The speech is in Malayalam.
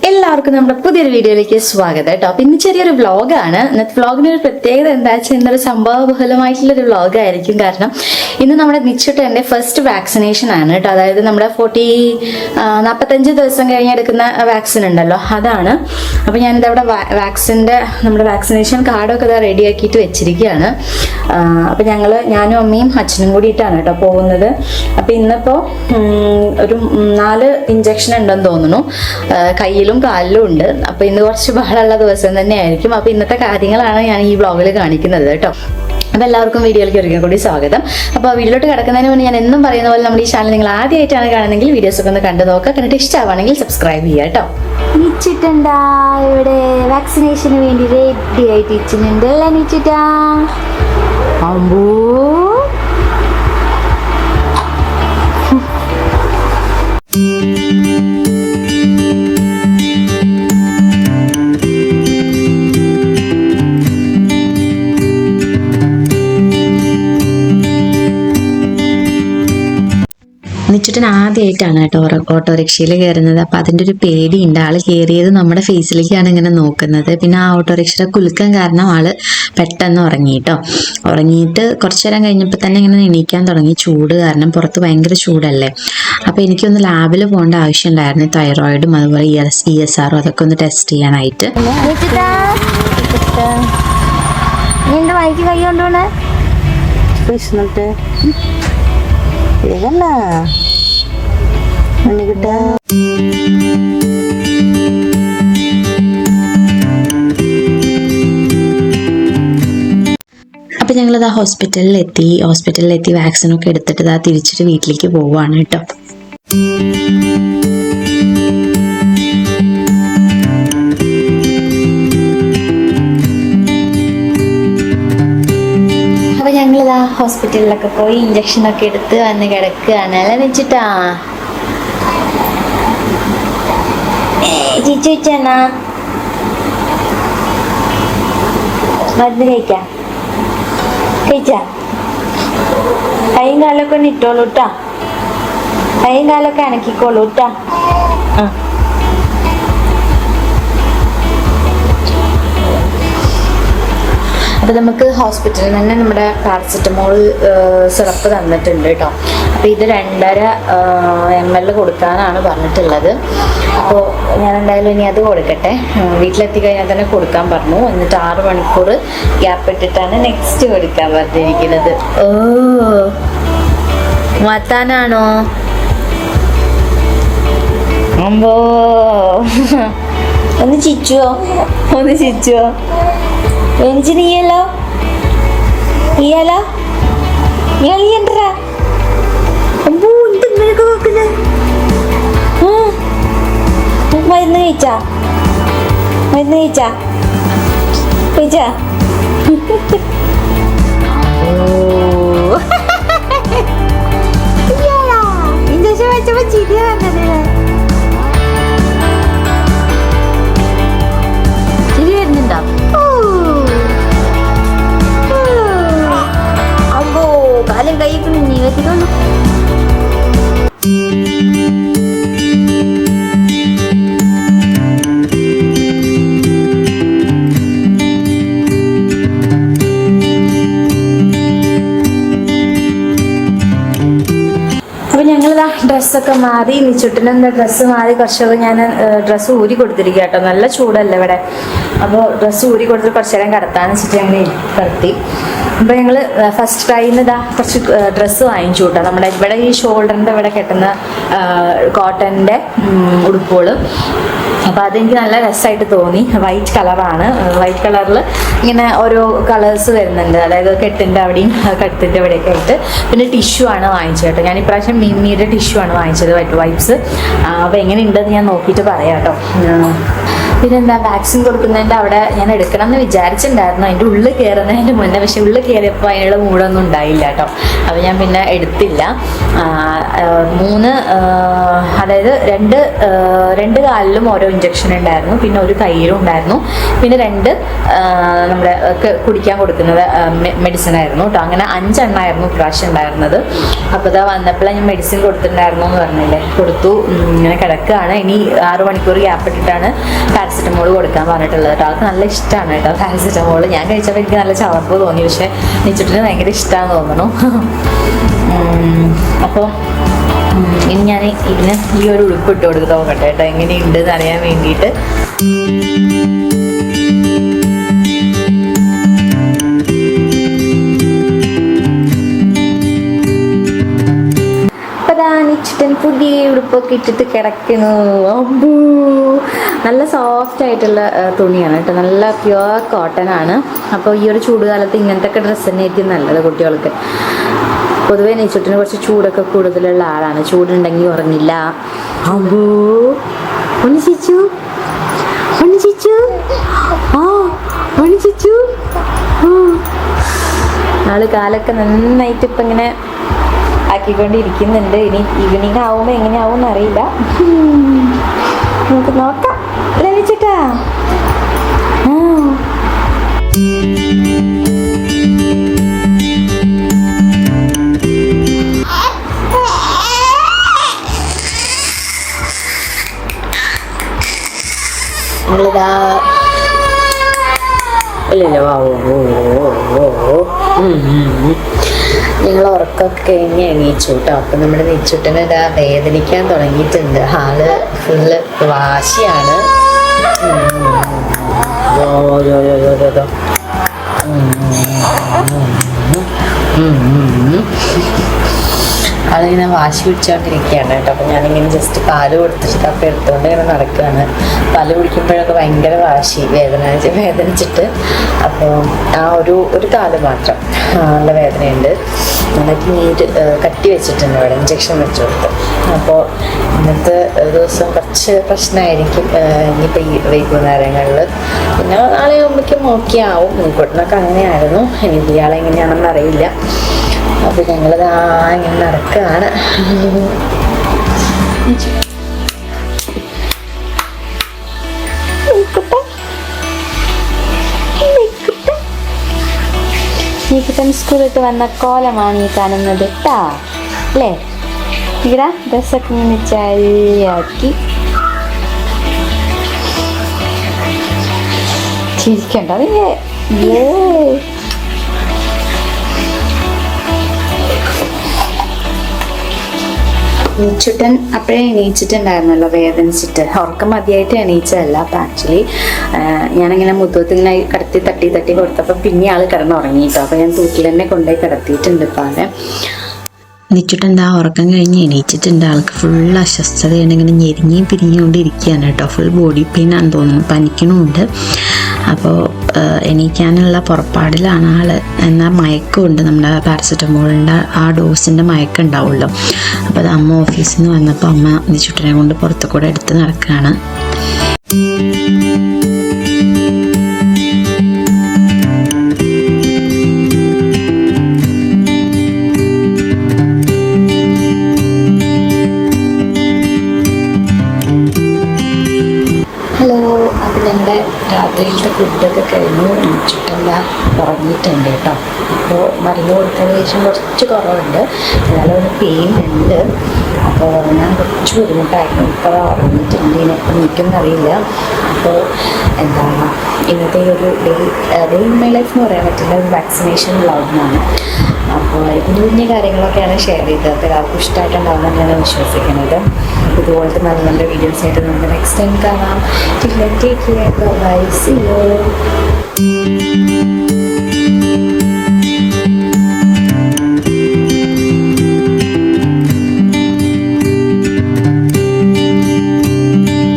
എല്ലാവർക്കും നമ്മുടെ പുതിയൊരു വീഡിയോയിലേക്ക് സ്വാഗതം കേട്ടോ. അപ്പൊ ഇന്ന് ചെറിയൊരു വ്ളോഗാണ്. ഇന്നത്തെ വ്ളോഗിന് ഒരു പ്രത്യേകത എന്താ വെച്ചാൽ ഇന്നൊരു സംഭവബഹുലമായിട്ടുള്ളൊരു വ്ളോഗായിരിക്കും. കാരണം ഇന്ന് നമ്മുടെ നിശ്ചിട്ടൻ്റെ ഫസ്റ്റ് വാക്സിനേഷൻ ആണ് കേട്ടോ. അതായത് നമ്മുടെ 45 ദിവസം കഴിഞ്ഞ് എടുക്കുന്ന വാക്സിൻ ഉണ്ടല്ലോ, അതാണ്. അപ്പൊ ഞാനിതവിടെ നമ്മുടെ വാക്സിനേഷൻ കാർഡൊക്കെ ഇതാ റെഡിയാക്കിയിട്ട് വെച്ചിരിക്കുകയാണ്. അപ്പൊ ഞാനും അമ്മയും അച്ഛനും കൂടിയിട്ടാണ് കേട്ടോ പോകുന്നത്. അപ്പൊ ഇന്നിപ്പോ ഒരു 4 ഇഞ്ചക്ഷൻ ഉണ്ടെന്ന് തോന്നുന്നു, കയ്യിലും കാലിലും ഉണ്ട്. അപ്പൊ ഇന്ന് കുറച്ച് ബഹളമുള്ള ദിവസം തന്നെ ആയിരിക്കും. അപ്പൊ ഇന്നത്തെ കാര്യങ്ങളാണ് ഞാൻ ഈ വ്ളോഗിൽ കാണിക്കുന്നത് കേട്ടോ. അപ്പൊ എല്ലാവർക്കും വീഡിയോയിലേക്ക് ഒരിക്കൽ കൂടി സ്വാഗതം. അപ്പോൾ വീഡിയോയിലോട്ട് കിടക്കുന്നതിന് മുന്നേ ഞാൻ എന്നും പറയുന്ന പോലെ നമ്മുടെ ഈ ചാനൽ നിങ്ങൾ ആദ്യമായിട്ടാണ് കാണുന്നതെങ്കിൽ വീഡിയോസ് ഒക്കെ ഒന്ന് കണ്ടു നോക്കുക. കണ്ടിട്ട് ഇഷ്ടമാണെങ്കിൽ സബ്സ്ക്രൈബ് ചെയ്യുക കേട്ടോ. നിച്ചിട്ടുണ്ടാ ഇവിടെ വാക്സിനേഷന് വേണ്ടി റെഡി ആയിട്ട് ഇച്ചിട്ടുണ്ട് അല്ലേ നിച്ചിട്ടാ? അമ്പൂ നിച്ചിട്ടൻ ആദ്യമായിട്ടാണ് കേട്ടോ ഓട്ടോറിക്ഷയിൽ കയറുന്നത്. അപ്പം അതിൻ്റെ ഒരു പേടിയുണ്ട്. ആൾ കയറിയത് നമ്മുടെ ഫേസിലേക്കാണ് ഇങ്ങനെ നോക്കുന്നത്. പിന്നെ ആ ഓട്ടോറിക്ഷയുടെ കുലുക്കം കാരണം ആൾ പെട്ടെന്ന് ഉറങ്ങി കേട്ടോ. ഉറങ്ങിയിട്ട് കുറച്ചു നേരം കഴിഞ്ഞപ്പോൾ തന്നെ ഇങ്ങനെ എണീക്കാൻ തുടങ്ങി. ചൂട് കാരണം പുറത്ത് ഭയങ്കര ചൂടല്ലേ. അപ്പോൾ എനിക്കൊന്ന് ലാബിൽ പോകേണ്ട ആവശ്യം ഉണ്ടായിരുന്നു. തൈറോയിഡും അതുപോലെ ESRും അതൊക്കെ ഒന്ന് ടെസ്റ്റ് ചെയ്യാനായിട്ട്. അപ്പൊ ഞങ്ങളിതാ ഹോസ്പിറ്റലിലെത്തി വാക്സിനൊക്കെ എടുത്തിട്ട് ഇതാ തിരിച്ചിട്ട് വീട്ടിലേക്ക് പോവുകയാണ് കേട്ടോ. അപ്പൊ ഞങ്ങളിതാ ഹോസ്പിറ്റലിലൊക്കെ പോയി ഇഞ്ചക്ഷനൊക്കെ എടുത്ത് വന്ന് കിടക്കുകയാണ് അല്ലേ വെച്ചിട്ടാ? ചേച്ചാ മരുന്ന് കഴിച്ചാ കൈയും കാലൊക്കെ ഒന്ന് ഇട്ടോളൂ കേട്ടാ. കൈയും കാലൊക്കെ അനക്കിക്കോളൂ കേട്ടാ. അപ്പോൾ നമുക്ക് ഹോസ്പിറ്റലിൽ തന്നെ നമ്മുടെ പാരസെറ്റമോൾ സിറപ്പ് തന്നിട്ടുണ്ട് കേട്ടോ. അപ്പോൾ ഇത് 2.5 ml കൊടുക്കാനാണ് പറഞ്ഞിട്ടുള്ളത്. അപ്പോൾ ഞാൻ എന്തായാലും ഇനി അത് കൊടുക്കട്ടെ. വീട്ടിലെത്തി കഴിഞ്ഞാൽ തന്നെ കൊടുക്കാൻ പറഞ്ഞു. എന്നിട്ട് 6 മണിക്കൂർ ഗ്യാപ്പ് ഇട്ടിട്ടാണ് നെക്സ്റ്റ് കൊടുക്കാൻ പറഞ്ഞിരിക്കുന്നത്. ഓ മാത്താനാണോ? അമ്പോ ഒന്ന് ചിച്ചുവോ? എനിക്ക് നീയല്ലോ നീ കളിയണ്ടാ. അമ്പോ എന്തെങ്ങനെയൊക്കെ നോക്കുന്നത്. മരുന്ന് കഴിച്ചാ ഇഞ്ചക്ഷൻ വെച്ചപ്പോ ചിരി വന്നതല്ലേ? ചിരി വരുന്നുണ്ടോ? അമ്പോ കാലം കഴിക്കുന്നു നീ വെച്ചിട്ടൊന്നും. ഡ്രസ്സൊക്കെ മാറി നിച്ചുട്ടിനെന്താ ഡ്രസ്സ് മാറി കുറച്ചൊക്കെ ഞാൻ ഡ്രസ്സ് ഊരി കൊടുത്തിരിക്കുക കേട്ടോ. നല്ല ചൂടല്ലേ ഇവിടെ. അപ്പോൾ ഡ്രസ്സ് ഊരി കൊടുത്തിട്ട് കുറച്ച് നേരം കിടത്താന്ന് വെച്ചിട്ട് ഞങ്ങൾ കിടത്തി. അപ്പോൾ ഞങ്ങൾ ഫസ്റ്റ് ടൈം കുറച്ച് ഡ്രസ്സ് വാങ്ങിച്ചു കേട്ടോ. നമ്മുടെ ഇവിടെ ഈ ഷോൾഡറിൻ്റെ ഇവിടെ കെട്ടുന്ന കോട്ടൻ്റെ ഉടുപ്പുകൾ. അപ്പോൾ അതെനിക്ക് നല്ല രസമായിട്ട് തോന്നി. വൈറ്റ് കളറാണ്. വൈറ്റ് കളറിൽ ഇങ്ങനെ ഓരോ കളേഴ്സ് വരുന്നുണ്ട്. അതായത് കെട്ടിൻ്റെ അവിടെയും കഴുത്തിൻ്റെ അവിടെയൊക്കെ ആയിട്ട്. പിന്നെ ടിഷ്യൂ ആണ് വാങ്ങിച്ചത് കേട്ടോ. ഞാൻ ഇപ്രാവശ്യം മിമ്മിയുടെ ടിഷ്യൂ ആണ് വാങ്ങിച്ചത്, വൈറ്റ് വൈപ്സ്. അപ്പോൾ എങ്ങനെയുണ്ടെന്ന് ഞാൻ നോക്കിയിട്ട് പറയാം കേട്ടോ. പിന്നെന്താ വാക്സിൻ കൊടുക്കുന്നതിൻ്റെ അവിടെ ഞാൻ എടുക്കണം എന്ന് വിചാരിച്ചിട്ടുണ്ടായിരുന്നു അതിൻ്റെ ഉള്ളിൽ കയറുന്നതിൻ്റെ മുന്നേ. പക്ഷെ ഉള്ളിൽ കയറിയപ്പോൾ അതിനുള്ള മൂടൊന്നും ഉണ്ടായില്ല കേട്ടോ. അപ്പോൾ ഞാൻ പിന്നെ എടുത്തില്ല. 3 അതായത് രണ്ട് കാലിലും ഓരോ ഇഞ്ചക്ഷൻ ഉണ്ടായിരുന്നു, പിന്നെ ഒരു കയ്യിലും ഉണ്ടായിരുന്നു, പിന്നെ 2 നമ്മുടെ കുടിക്കാൻ കൊടുക്കുന്നത് മെഡിസിൻ ആയിരുന്നു കേട്ടോ. അങ്ങനെ 5 എണ്ണമായിരുന്നു പ്രാവശ്യം ഉണ്ടായിരുന്നത്. അപ്പോൾ ഇതാ വന്നപ്പോഴേ ഞാൻ മെഡിസിൻ കൊടുത്തിട്ടുണ്ടായിരുന്നു എന്ന് പറഞ്ഞില്ലേ, കൊടുത്തു. ഇങ്ങനെ കിടക്കുകയാണ്. ഇനി 6 മണിക്കൂർ ഗ്യാപ്പ് ഇട്ടിട്ടാണ് പാരസെറ്റമോൾ കൊടുക്കാൻ പറഞ്ഞിട്ടുള്ളത് കേട്ടോ. ആൾക്ക് നല്ല ഇഷ്ടമാണ് കേട്ടോ പാരസെറ്റമോൾ. ഞാൻ കഴിച്ചപ്പോൾ എനിക്ക് നല്ല ചവർപ്പ് തോന്നി, പക്ഷേ നിച്ചിട്ടിന് ഭയങ്കര ഇഷ്ടമാണെന്ന് തോന്നണു. അപ്പോൾ ഇനി ഞാൻ ഇതിന് ഈ ഒരു ഉടുപ്പ് ഇട്ട് കൊടുത്ത് നോക്കട്ടെ കേട്ടോ, എങ്ങനെയുണ്ട് എന്ന് അറിയാൻ വേണ്ടിയിട്ട്. നിച്ചിട്ടൻ പുതിയ ഉടുപ്പൊക്കെ ഇട്ടിട്ട് കിടക്കുന്നു. അമ്പൂ, നല്ല സോഫ്റ്റ് ആയിട്ടുള്ള തുണിയാണ് കേട്ടോ, നല്ല പ്യുവർ കോട്ടൺ ആണ്. അപ്പോൾ ഈ ഒരു ചൂടുകാലത്ത് ഇങ്ങനത്തെ ഒക്കെ ഡ്രസ്സ് തന്നെയായിരിക്കും നല്ലത് കുട്ടികൾക്ക്. പൊതുവേ നെയ്ച്ചോട്ടിന് കുറച്ച് ചൂടൊക്കെ കൂടുതലുള്ള ആളാണ്, ചൂടുണ്ടെങ്കിൽ ഉറങ്ങില്ല. അമ്പൂ, ഒന്ന് ചിച്ചു, ഒന്ന് ചിച്ചു, ഒന്ന് ചിച്ചു. ആള് കാലൊക്കെ നന്നായിട്ട് ഇപ്പം ഇങ്ങനെ ആക്കിക്കൊണ്ടിരിക്കുന്നുണ്ട്. ഇനി ഈവനിങ് ആവുമ്പോൾ എങ്ങനെയാവും എന്നറിയില്ല, നമുക്ക് നോക്കാം. ലഭിച്ചിട്ടാ നമ്മളിതാ ഇല്ലല്ലോ. ഞങ്ങൾ ഉറക്കമൊക്കെ കഴിഞ്ഞ് എണീച്ചു കേട്ടോ. അപ്പം നമ്മുടെ നെയ്ച്ചുട്ടന് ഇതാ വേദനിക്കാൻ തുടങ്ങിയിട്ടുണ്ട്. ആള് ഫുള്ള് വാശിയാണ്. ആളിങ്ങനെ വാശി പിടിച്ചുകൊണ്ടിരിക്കുകയാണ് കേട്ടോ. അപ്പം ഞാനിങ്ങനെ ജസ്റ്റ് പാല് കൊടുത്തിട്ട് അപ്പം എടുത്തുകൊണ്ട് ഇങ്ങനെ നടക്കുകയാണ്. പാല് കുടിക്കുമ്പോഴൊക്കെ ഭയങ്കര വാശി, വേദനിച്ചിട്ട്. അപ്പോൾ ആ ഒരു കാല് മാത്രം നല്ല വേദനയുണ്ട്. നന്നായിട്ട് നീര് കട്ടി വെച്ചിട്ടുണ്ട് അവിടെ, ഇഞ്ചക്ഷൻ വെച്ച് കൊടുത്ത്. അപ്പോൾ ഇന്നത്തെ ദിവസം കുറച്ച് പ്രശ്നമായിരിക്കും ഇനിയിപ്പോൾ ഈ വൈകുന്നേരങ്ങളിൽ. പിന്നെ നാളെ ആകുമ്പോഴേക്കും ഓക്കെ ആവും. മുൻകൂട്ടിനൊക്കെ അങ്ങനെയായിരുന്നു. ഇനി ഇയാളെ എങ്ങനെയാണെന്ന് അറിയില്ല. അപ്പോൾ ഞങ്ങളിതാ ഇങ്ങനെ നടക്കുകയാണ്. നീക്കുട്ടൻ സ്കൂളിട്ട് വന്ന കോലമാണ് ഈ കാണുന്നത് കേട്ടാ, അല്ലേ? ഇവിടെ ഡ്രസ്സൊക്കെ ഇങ്ങനെ ചരിയാക്കി ചിരിക്കണ്ട. നീച്ചുട്ടൻ അപ്പോഴേ എണീച്ചിട്ടുണ്ടായിരുന്നല്ലോ, വേദനിച്ചിട്ട്. ഉറക്കം മതിയായിട്ട് എണീച്ചതല്ല. അപ്പം ആക്ച്വലി ഞാനിങ്ങനെ മുത്തത്ത് ഇങ്ങനെ കിടത്തി തട്ടി കൊടുത്തപ്പോൾ പിന്നെ ആൾ കിടന്നുറങ്ങിയിട്ടോ. അപ്പോൾ ഞാൻ തൂക്കിൽ തന്നെ കൊണ്ടുപോയി കിടത്തിയിട്ടുണ്ട് ഇപ്പം അവനെ. നിച്ചിട്ടുണ്ട്. ആ ഉറക്കം കഴിഞ്ഞ് എണീച്ചിട്ടുണ്ട്. ആൾക്ക് ഫുൾ അസ്വസ്ഥതയാണ്, ഇങ്ങനെ ഞെരിഞ്ഞും പിരിഞ്ഞുകൊണ്ടിരിക്കുകയാണ് കേട്ടോ. ഫുൾ ബോഡി പെയിൻ ആണെന്ന് തോന്നുന്നു, പനിക്കണമുണ്ട്. അപ്പോൾ എണീക്കാനുള്ള പുറപ്പാടിലാണ് ആൾ. എന്നാൽ മയക്കമുണ്ട്, നമ്മുടെ പാരസെറ്റമോളിൻ്റെ ആ ഡോസിൻ്റെ മയക്കം ഉണ്ടാവുള്ളൂ. അപ്പോൾ അത് അമ്മ ഓഫീസിൽ നിന്ന് വന്നപ്പോൾ അമ്മ നിച്ചുട്ടനെ കൊണ്ട് പുറത്തു കൂടെ എടുത്ത് നടക്കുകയാണ്. ഞങ്ങളുടെ രാത്രിയിലത്തെ ഫുഡൊക്കെ കഴിഞ്ഞു. ചുറ്റല്ല ഉറങ്ങിയിട്ടുണ്ട് കേട്ടോ. അപ്പോൾ മരുന്ന് കൊടുത്തതിന് ശേഷം കുറച്ച് കുറവുണ്ട്, എന്നാലും ഒരു പെയിൻ ഉണ്ട്. അപ്പോൾ ഞാൻ കുറച്ച് ബുദ്ധിമുട്ടായിരുന്നു. ഇപ്പോൾ ഉറങ്ങിയിട്ടുണ്ട്. ഇനിയിപ്പോൾ നിൽക്കുന്നറിയില്ല. അപ്പോൾ എന്താണ് ഇന്നത്തെ ഒരു ഡേ ഇൻ മൈ ലൈഫ് എന്ന് പറയാൻ പറ്റില്ല, ഒരു വാക്സിനേഷൻ വ്ളോഗാണ്. അപ്പോൾ കുഞ്ഞു കുഞ്ഞു കാര്യങ്ങളൊക്കെയാണ് ഷെയർ ചെയ്തത്. എല്ലാവർക്കും ഇഷ്ടമായിട്ടുണ്ടാവുമെന്ന് ഞാൻ വിശ്വസിക്കുന്നത്. ഇതുപോലത്തെ നല്ല നല്ല വീഡിയോസ് ആയിട്ട് നമുക്ക് നെക്സ്റ്റ് ടൈം കാണാം. Take care, bye, see U.